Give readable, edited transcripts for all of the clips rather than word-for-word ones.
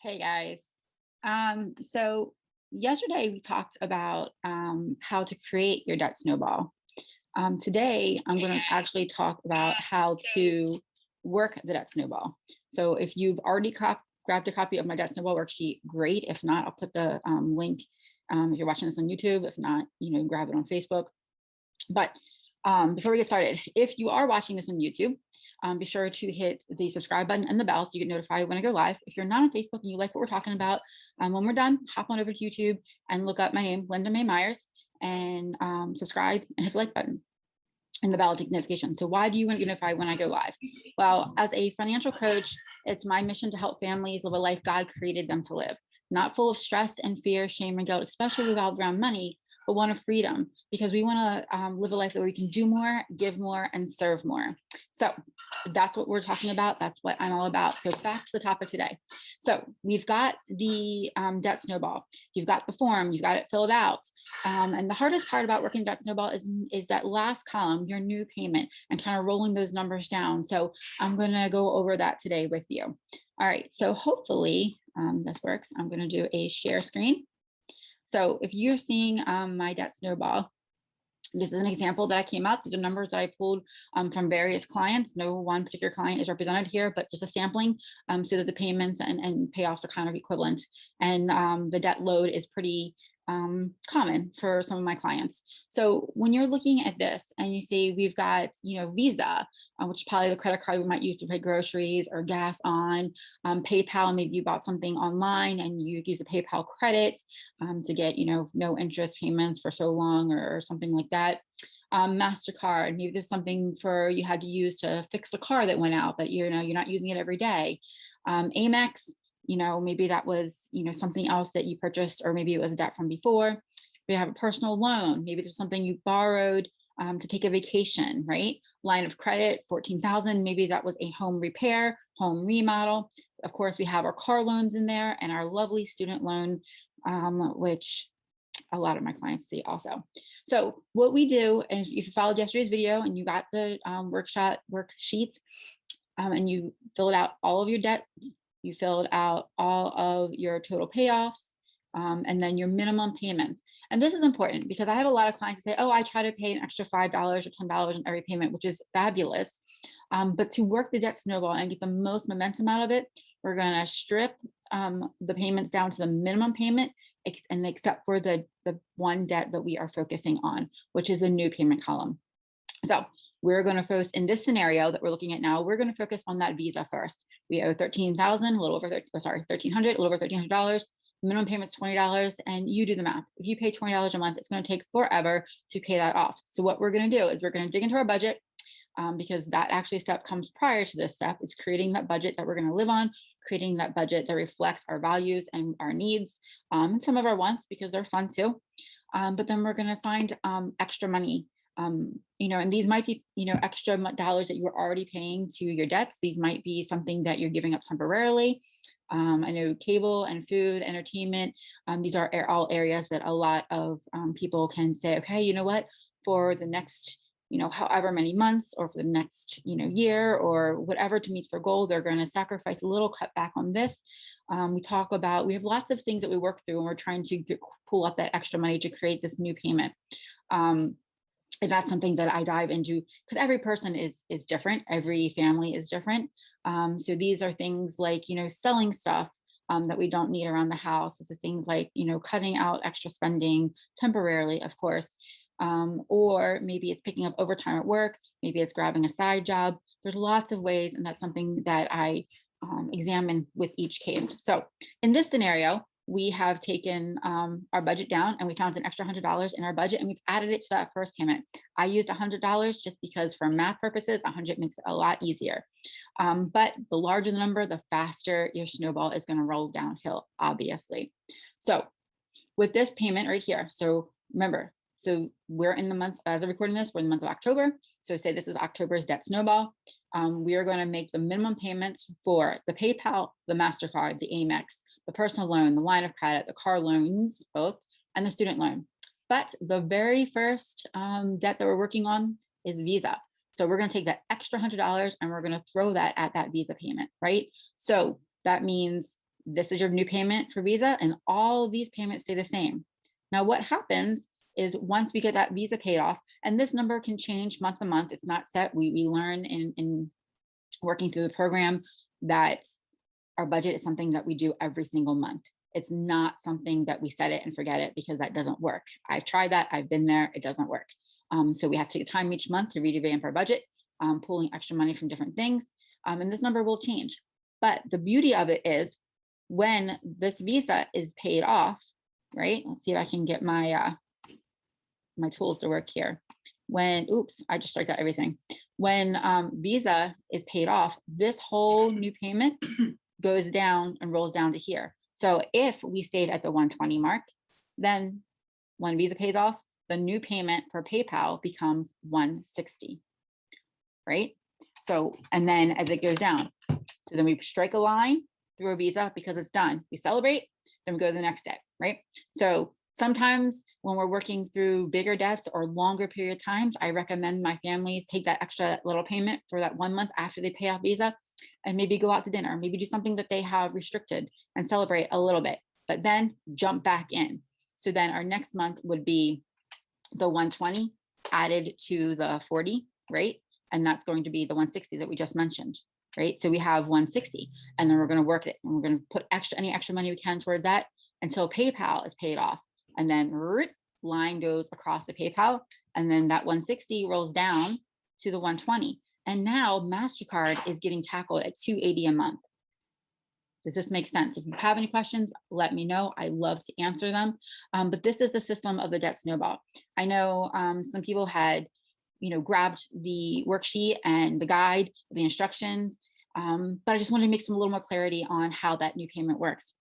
Hey guys. So yesterday we talked about how to create your debt snowball. Today I'm going to actually talk about how to work the debt snowball. So if you've already grabbed a copy of my debt snowball worksheet, great. If not, I'll put the link if you're watching this on YouTube. If not, grab it on Facebook. But before we get started, if you are watching this on YouTube, be sure to hit the subscribe button and the bell so you get notified when I go live. If you're not on Facebook and you like what we're talking about, when we're done, hop on over to YouTube and look up my name, Linda Mae Myers, and subscribe and hit the like button and the bell to get notifications. So why do you want to get notified when I go live? Well, as a financial coach, it's my mission to help families live a life God created them to live, not full of stress and fear, shame, and guilt, especially revolved around money, but one of freedom, because we want to live a life that we can do more, give more, and serve more. So that's what we're talking about. That's what I'm all about. So back to the topic today. So we've got the debt snowball. You've got the form. You've got it filled out. And the hardest part about working debt snowball is that last column, your new payment, and kind of rolling those numbers down. So I'm going to go over that today with you. All right. So hopefully this works. I'm going to do a share screen. So if you're seeing my debt snowball, this is an example that I came out. These are numbers that I pulled from various clients. No one particular client is represented here, but just a sampling so that the payments and payoffs are kind of equivalent. And the debt load is pretty common for some of my clients. So when you're looking at this and you see we've got, Visa, which is probably the credit card we might use to pay groceries or gas on, PayPal, maybe you bought something online and you use the PayPal credit to get, no interest payments for so long or something like that. MasterCard, maybe there's something for you had to use to fix the car that went out, but you're not using it every day. Amex, maybe that was, something else that you purchased, or maybe it was a debt from before. We have a personal loan. Maybe there's something you borrowed to take a vacation, right? Line of credit, 14,000. Maybe that was a home repair, home remodel. Of course, we have our car loans in there and our lovely student loan, which a lot of my clients see also. So what we do is, if you followed yesterday's video and you got the worksheets and you filled out all of your debt, you filled out all of your total payoffs, and then your minimum payments. And this is important because I have a lot of clients say, oh, I try to pay an extra $5 or $10 on every payment, which is fabulous. But to work the debt snowball and get the most momentum out of it, we're going to strip the payments down to the minimum payment, and except for the one debt that we are focusing on, which is the new payment column. So we're going to focus in this scenario that we're looking at now. We're going to focus on that Visa first. We owe $13,000, a little over $1,300, a little over $1,300. Minimum payment's $20, and you do the math. If you pay $20 a month, it's going to take forever to pay that off. So what we're going to do is we're going to dig into our budget, because that actually step comes prior to this step. It's creating that budget that we're going to live on, creating that budget that reflects our values and our needs, and some of our wants, because they're fun too. But then we're going to find extra money. And these might be, extra dollars that you were already paying to your debts. These might be something that you're giving up temporarily. I know cable and food, entertainment, these are all areas that a lot of people can say, okay, you know what, for the next, however many months, or for the next, year, or whatever, to meet their goal, they're going to sacrifice a little, cut back on this. We have lots of things that we work through, and we're trying to pull up that extra money to create this new payment. And that's something that I dive into, because every person is different. Every family is different. So these are things like, selling stuff that we don't need around the house. This is things like, cutting out extra spending temporarily, of course. Or maybe it's picking up overtime at work. Maybe it's grabbing a side job. There's lots of ways, and that's something that I examine with each case. So in this scenario, we have taken our budget down, and we found an extra $100 in our budget, and we've added it to that first payment. I used $100 just because, for math purposes, 100 makes it a lot easier. But the larger the number, the faster your snowball is going to roll downhill, obviously. So with this payment right here, so remember, so we're in the month, as I'm recording this, we're in the month of October. So say this is October's debt snowball. We are going to make the minimum payments for the PayPal, the MasterCard, the Amex, the personal loan, the line of credit, the car loans, both, and the student loan. But the very first debt that we're working on is Visa. So we're going to take that extra $100 and we're going to throw that at that Visa payment, right? So that means this is your new payment for Visa, and all of these payments stay the same. Now, what happens is once we get that Visa paid off, and this number can change month to month, it's not set. We learn in working through the program that our budget is something that we do every single month. It's not something that we set it and forget it, because that doesn't work. I've tried that. I've been there. It doesn't work. So we have to take time each month to revamp our budget, pulling extra money from different things. And this number will change. But the beauty of it is when this Visa is paid off, right? Let's see if I can get my my tools to work here. When, oops, I just striked out everything. When Visa is paid off, this whole new payment goes down and rolls down to here. So if we stayed at the 120 mark, then when Visa pays off, the new payment for PayPal becomes 160, right? So, and then as it goes down, so then we strike a line through a Visa because it's done. We celebrate, then we go to the next step, right? So sometimes when we're working through bigger debts or longer period of times, I recommend my families take that extra little payment for that 1 month after they pay off Visa and maybe go out to dinner, maybe do something that they have restricted and celebrate a little bit, but then jump back in. So then our next month would be the 120 added to the 40, right? And that's going to be the 160 that we just mentioned, right? So we have 160, and then we're going to work it, and we're going to put any extra money we can towards that until PayPal is paid off. And then line goes across the PayPal, and then that 160 rolls down to the 120. And now MasterCard is getting tackled at $280 a month. Does this make sense? If you have any questions, let me know. I love to answer them. But this is the system of the debt snowball. I know some people had, grabbed the worksheet and the guide, the instructions, but I just wanted to make some a little more clarity on how that new payment works.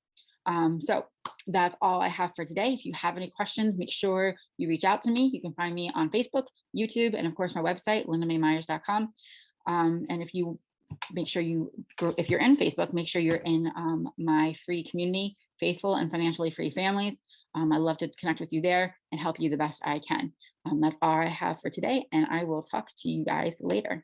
So that's all I have for today. If you have any questions, make sure you reach out to me. You can find me on Facebook, YouTube, and of course my website, lindamaymyers.com. And if you're in Facebook, make sure you're in my free community, Faithful and Financially Free Families. I'd love to connect with you there and help you the best I can. That's all I have for today, and I will talk to you guys later.